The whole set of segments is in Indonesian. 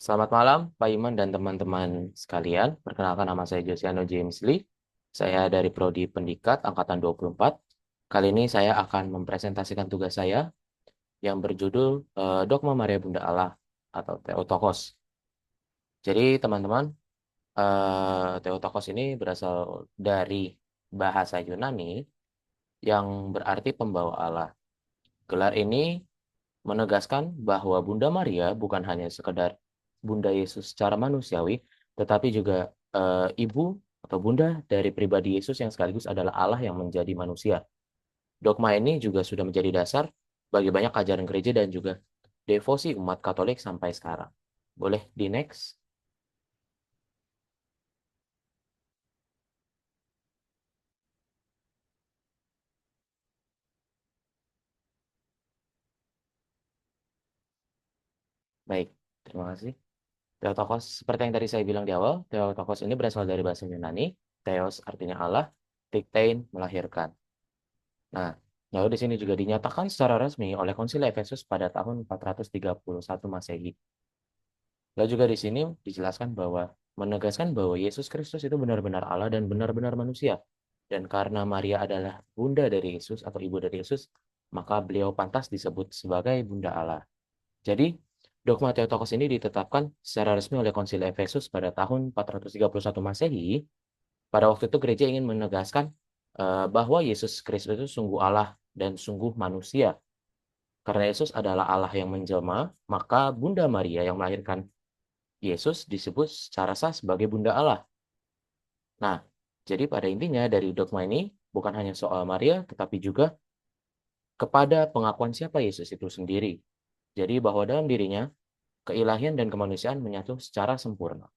Selamat malam, Pak Iman dan teman-teman sekalian. Perkenalkan nama saya Josiano James Lee. Saya dari Prodi Pendikat Angkatan 24. Kali ini saya akan mempresentasikan tugas saya yang berjudul Dogma Maria Bunda Allah atau Theotokos. Jadi teman-teman, Theotokos ini berasal dari bahasa Yunani yang berarti pembawa Allah. Gelar ini menegaskan bahwa Bunda Maria bukan hanya sekedar Bunda Yesus secara manusiawi, tetapi juga ibu atau bunda dari pribadi Yesus yang sekaligus adalah Allah yang menjadi manusia. Dogma ini juga sudah menjadi dasar bagi banyak ajaran gereja dan juga devosi umat Katolik sampai sekarang. Boleh di next? Baik, terima kasih. Theotokos, seperti yang tadi saya bilang di awal, Theotokos ini berasal dari bahasa Yunani. Theos artinya Allah, Tiktein melahirkan. Nah, lalu di sini juga dinyatakan secara resmi oleh Konsili Efesus pada tahun 431 Masehi. Lalu juga di sini dijelaskan bahwa menegaskan bahwa Yesus Kristus itu benar-benar Allah dan benar-benar manusia. Dan karena Maria adalah bunda dari Yesus atau ibu dari Yesus, maka beliau pantas disebut sebagai Bunda Allah. Jadi, dogma Theotokos ini ditetapkan secara resmi oleh Konsili Efesus pada tahun 431 Masehi. Pada waktu itu gereja ingin menegaskan bahwa Yesus Kristus itu sungguh Allah dan sungguh manusia. Karena Yesus adalah Allah yang menjelma, maka Bunda Maria yang melahirkan Yesus disebut secara sah sebagai Bunda Allah. Nah, jadi pada intinya dari dogma ini bukan hanya soal Maria, tetapi juga kepada pengakuan siapa Yesus itu sendiri. Jadi bahwa dalam dirinya, keilahian dan kemanusiaan menyatu secara sempurna.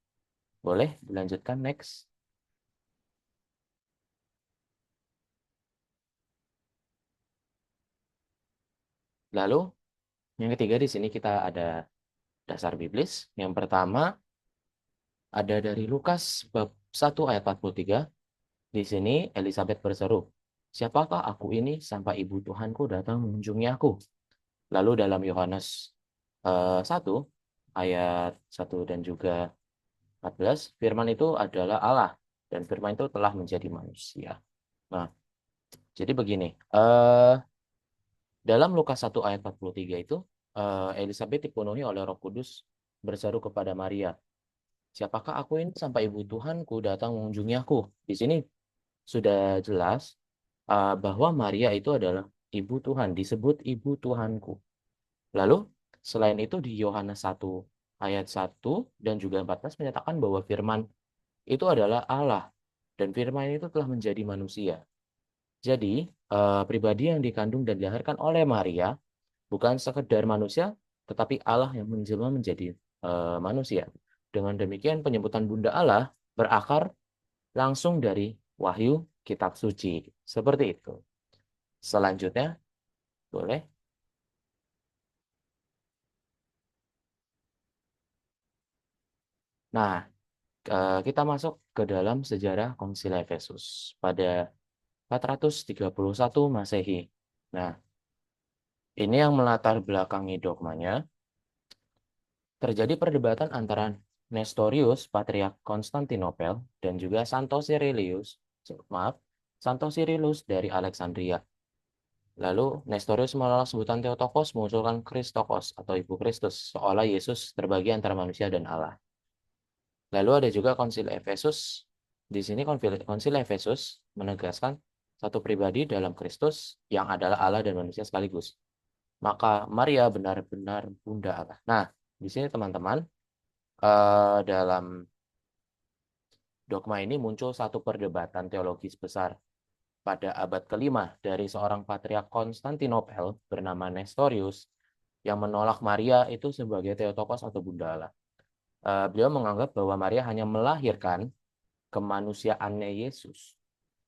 Boleh dilanjutkan next. Lalu, yang ketiga di sini kita ada dasar biblis. Yang pertama ada dari Lukas bab 1 ayat 43. Di sini Elizabeth berseru, "Siapakah aku ini sampai ibu Tuhanku datang mengunjungi aku?" Lalu dalam Yohanes 1 ayat 1 dan juga 14, firman itu adalah Allah dan firman itu telah menjadi manusia. Nah, jadi begini, dalam Lukas 1 ayat 43 itu Elizabeth dipenuhi oleh Roh Kudus berseru kepada Maria, "Siapakah aku ini sampai ibu Tuhanku datang mengunjungi aku?" Di sini sudah jelas bahwa Maria itu adalah ibu Tuhan, disebut ibu Tuhanku. Lalu, selain itu di Yohanes 1 ayat 1 dan juga 14 menyatakan bahwa firman itu adalah Allah dan firman itu telah menjadi manusia. Jadi, pribadi yang dikandung dan dilahirkan oleh Maria bukan sekedar manusia, tetapi Allah yang menjelma menjadi manusia. Dengan demikian, penyebutan Bunda Allah berakar langsung dari Wahyu Kitab Suci. Seperti itu. Selanjutnya, boleh. Nah, kita masuk ke dalam sejarah Konsili Efesus pada 431 Masehi. Nah, ini yang melatar belakangi dogmanya. Terjadi perdebatan antara Nestorius, Patriark Konstantinopel, dan juga Santo Cyrillus dari Alexandria. Lalu Nestorius menolak sebutan Theotokos, mengusulkan Christokos atau Ibu Kristus, seolah Yesus terbagi antara manusia dan Allah. Lalu ada juga Konsil Efesus. Di sini Konsil Efesus menegaskan satu pribadi dalam Kristus yang adalah Allah dan manusia sekaligus. Maka Maria benar-benar Bunda Allah. Nah, di sini teman-teman, dalam dogma ini muncul satu perdebatan teologis besar pada abad kelima dari seorang patriark Konstantinopel bernama Nestorius yang menolak Maria itu sebagai Theotokos atau Bunda Allah. Beliau menganggap bahwa Maria hanya melahirkan kemanusiaannya Yesus,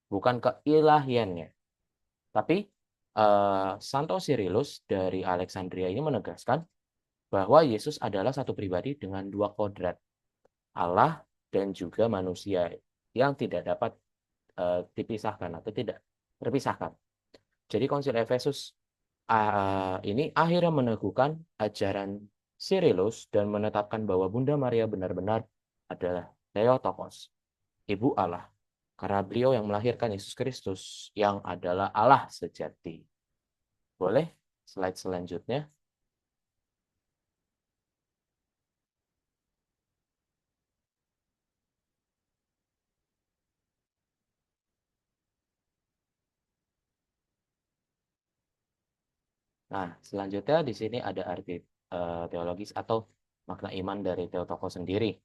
bukan keilahiannya. Tapi Santo Cyrillus dari Alexandria ini menegaskan bahwa Yesus adalah satu pribadi dengan dua kodrat, Allah dan juga manusia yang tidak dapat dipisahkan atau tidak terpisahkan. Jadi Konsil Efesus ini akhirnya meneguhkan ajaran Cyrillus dan menetapkan bahwa Bunda Maria benar-benar adalah Theotokos, Ibu Allah, karena beliau yang melahirkan Yesus Kristus yang adalah Allah sejati. Boleh slide selanjutnya. Nah, selanjutnya di sini ada arti teologis atau makna iman dari Theotokos sendiri.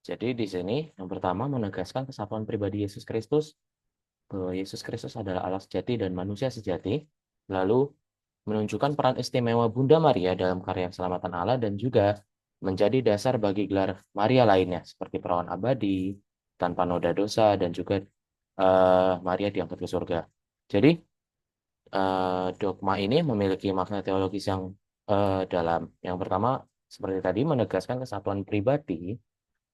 Jadi di sini yang pertama menegaskan kesatuan pribadi Yesus Kristus, bahwa Yesus Kristus adalah Allah sejati dan manusia sejati. Lalu menunjukkan peran istimewa Bunda Maria dalam karya keselamatan Allah dan juga menjadi dasar bagi gelar Maria lainnya seperti perawan abadi, tanpa noda dosa dan juga Maria diangkat ke surga. Jadi dogma ini memiliki makna teologis yang dalam. Yang pertama seperti tadi menegaskan kesatuan pribadi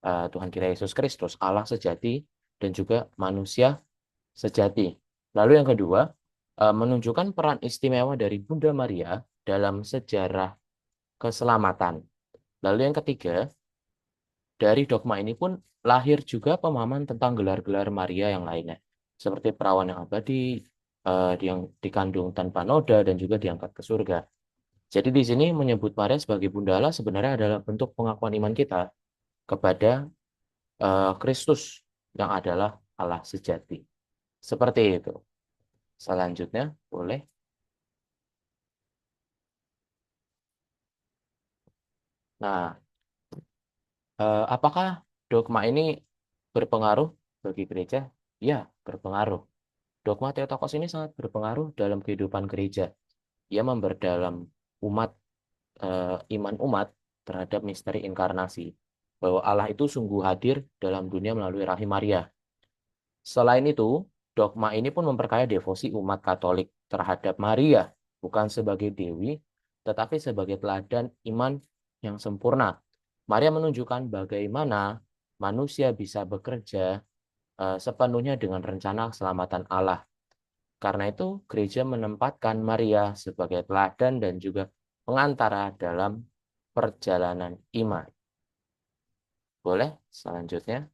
Tuhan kita Yesus Kristus, Allah sejati dan juga manusia sejati. Lalu yang kedua, menunjukkan peran istimewa dari Bunda Maria dalam sejarah keselamatan. Lalu yang ketiga, dari dogma ini pun lahir juga pemahaman tentang gelar-gelar Maria yang lainnya, seperti perawan yang abadi, yang dikandung tanpa noda dan juga diangkat ke surga. Jadi di sini menyebut Maria sebagai Bunda Allah sebenarnya adalah bentuk pengakuan iman kita kepada Kristus yang adalah Allah sejati. Seperti itu. Selanjutnya, boleh. Nah, apakah dogma ini berpengaruh bagi gereja? Ya, berpengaruh. Dogma Theotokos ini sangat berpengaruh dalam kehidupan gereja. Ia memperdalam umat, iman umat terhadap misteri inkarnasi. Bahwa Allah itu sungguh hadir dalam dunia melalui rahim Maria. Selain itu, dogma ini pun memperkaya devosi umat Katolik terhadap Maria, bukan sebagai dewi, tetapi sebagai teladan iman yang sempurna. Maria menunjukkan bagaimana manusia bisa bekerja sepenuhnya dengan rencana keselamatan Allah. Karena itu, gereja menempatkan Maria sebagai teladan dan juga pengantara dalam perjalanan iman. Boleh selanjutnya?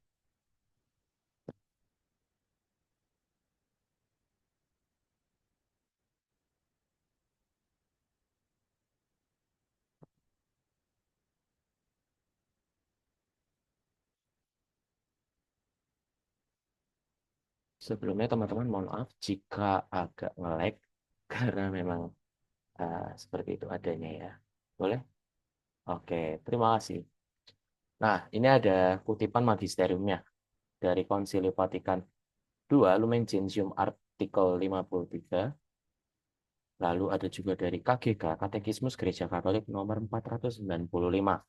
Sebelumnya teman-teman mohon maaf jika agak nge-lag karena memang seperti itu adanya ya. Boleh? Oke, terima kasih. Nah, ini ada kutipan magisteriumnya dari Konsili Vatikan II, Lumen Gentium artikel 53. Lalu ada juga dari KGK, Katekismus Gereja Katolik nomor 495.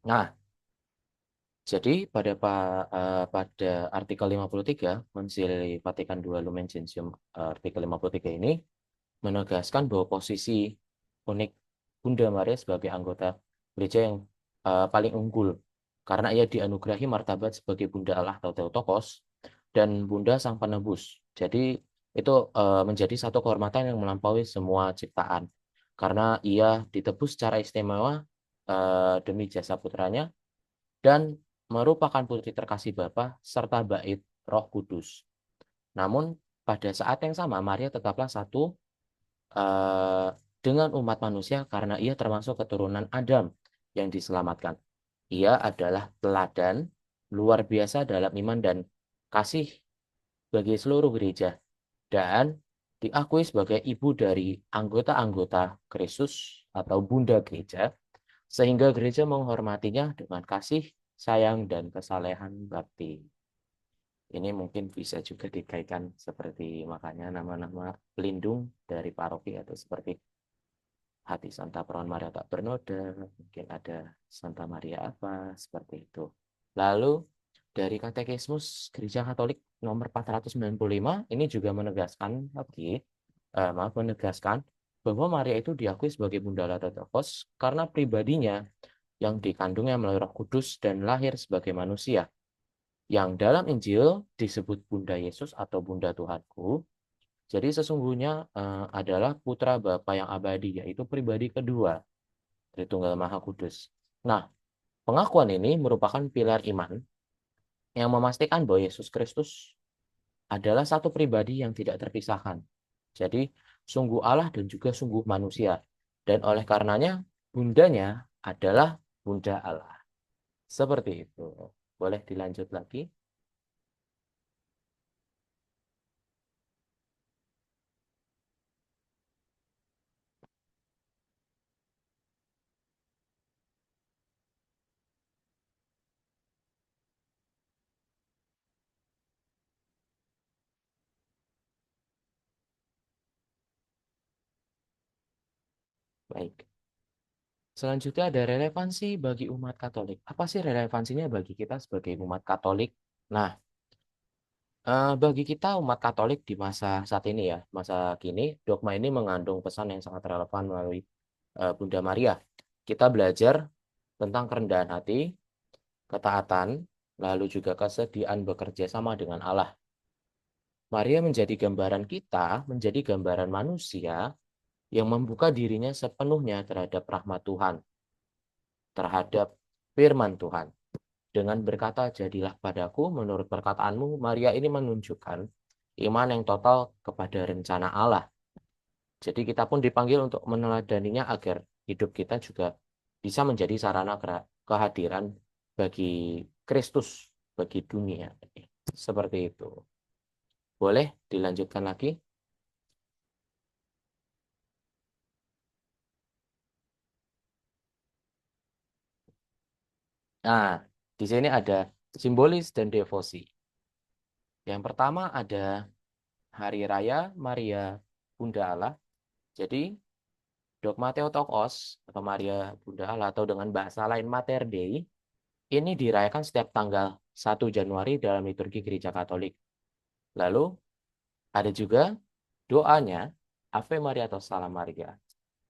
Nah, jadi pada artikel 53, Konsili Vatikan II Lumen Gentium artikel 53 ini menegaskan bahwa posisi unik Bunda Maria sebagai anggota gereja yang paling unggul karena ia dianugerahi martabat sebagai Bunda Allah atau Theotokos dan Bunda Sang Penebus. Jadi itu menjadi satu kehormatan yang melampaui semua ciptaan karena ia ditebus secara istimewa demi jasa putranya dan merupakan putri terkasih Bapa serta bait Roh Kudus. Namun pada saat yang sama Maria tetaplah satu eh, dengan umat manusia karena ia termasuk keturunan Adam yang diselamatkan. Ia adalah teladan luar biasa dalam iman dan kasih bagi seluruh gereja dan diakui sebagai ibu dari anggota-anggota Kristus atau Bunda Gereja sehingga gereja menghormatinya dengan kasih, sayang, dan kesalehan bakti. Ini mungkin bisa juga dikaitkan seperti makanya nama-nama pelindung dari paroki atau seperti Hati Santa Perawan Maria tak bernoda, mungkin ada Santa Maria apa, seperti itu. Lalu dari Katekismus Gereja Katolik nomor 495 ini juga menegaskan lagi, menegaskan bahwa Maria itu diakui sebagai Bunda Theotokos karena pribadinya yang dikandungnya melalui Roh Kudus dan lahir sebagai manusia. Yang dalam Injil disebut Bunda Yesus atau Bunda Tuhanku. Jadi sesungguhnya adalah putra Bapa yang abadi, yaitu pribadi kedua Tritunggal Maha Kudus. Nah, pengakuan ini merupakan pilar iman yang memastikan bahwa Yesus Kristus adalah satu pribadi yang tidak terpisahkan. Jadi, sungguh Allah dan juga sungguh manusia. Dan oleh karenanya, bundanya adalah bunda Allah. Seperti itu. Boleh dilanjut lagi? Baik. Selanjutnya ada relevansi bagi umat Katolik. Apa sih relevansinya bagi kita sebagai umat Katolik? Nah, bagi kita umat Katolik di masa saat ini ya, masa kini, dogma ini mengandung pesan yang sangat relevan melalui Bunda Maria. Kita belajar tentang kerendahan hati, ketaatan, lalu juga kesediaan bekerja sama dengan Allah. Maria menjadi gambaran kita, menjadi gambaran manusia yang membuka dirinya sepenuhnya terhadap rahmat Tuhan, terhadap firman Tuhan. Dengan berkata, jadilah padaku menurut perkataanmu, Maria ini menunjukkan iman yang total kepada rencana Allah. Jadi kita pun dipanggil untuk meneladaninya agar hidup kita juga bisa menjadi sarana kehadiran bagi Kristus, bagi dunia. Seperti itu. Boleh dilanjutkan lagi? Nah, di sini ada simbolis dan devosi. Yang pertama ada Hari Raya Maria Bunda Allah. Jadi dogma Theotokos atau Maria Bunda Allah atau dengan bahasa lain Mater Dei ini dirayakan setiap tanggal 1 Januari dalam liturgi Gereja Katolik. Lalu ada juga doanya Ave Maria atau Salam Maria.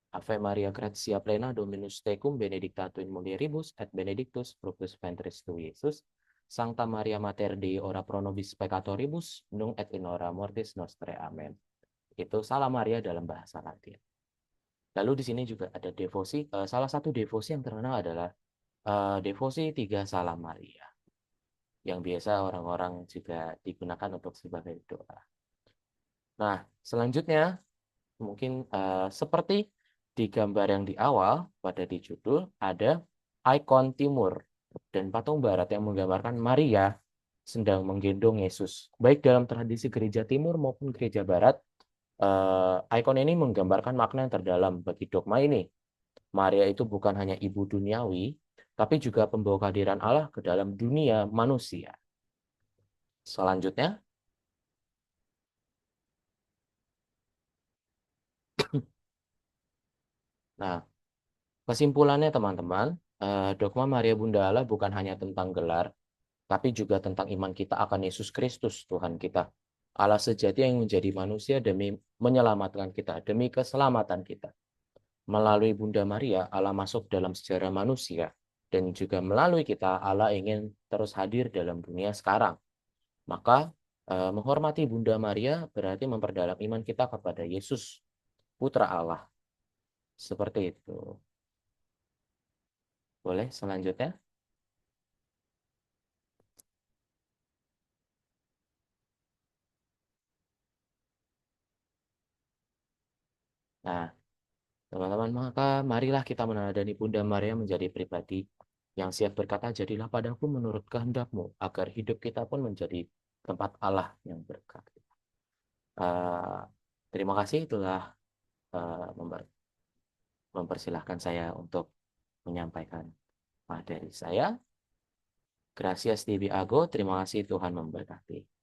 Ave Maria gratia plena Dominus tecum benedicta tu in mulieribus et benedictus fructus ventris tui, Iesus. Sancta Maria Mater Dei ora pro nobis peccatoribus nunc et in hora mortis nostrae. Amen. Itu Salam Maria dalam bahasa Latin. Lalu di sini juga ada devosi. Salah satu devosi yang terkenal adalah devosi 3 Salam Maria, yang biasa orang-orang juga digunakan untuk sebagai doa. Nah, selanjutnya mungkin seperti di gambar yang di awal pada di judul ada ikon timur dan patung barat yang menggambarkan Maria sedang menggendong Yesus. Baik dalam tradisi gereja timur maupun gereja barat, ikon ini menggambarkan makna yang terdalam bagi dogma ini. Maria itu bukan hanya ibu duniawi, tapi juga pembawa kehadiran Allah ke dalam dunia manusia. Selanjutnya, nah, kesimpulannya teman-teman, dogma Maria Bunda Allah bukan hanya tentang gelar, tapi juga tentang iman kita akan Yesus Kristus, Tuhan kita. Allah sejati yang menjadi manusia demi menyelamatkan kita, demi keselamatan kita. Melalui Bunda Maria, Allah masuk dalam sejarah manusia. Dan juga melalui kita, Allah ingin terus hadir dalam dunia sekarang. Maka, menghormati Bunda Maria berarti memperdalam iman kita kepada Yesus, Putra Allah. Seperti itu. Boleh selanjutnya? Nah, teman-teman, maka marilah kita meneladani Bunda Maria menjadi pribadi yang siap berkata, jadilah padaku menurut kehendakmu, agar hidup kita pun menjadi tempat Allah yang berkat. Uh, Terima kasih itulah mempersilahkan saya untuk menyampaikan materi saya. Gracias Dewi Ago, terima kasih Tuhan memberkati.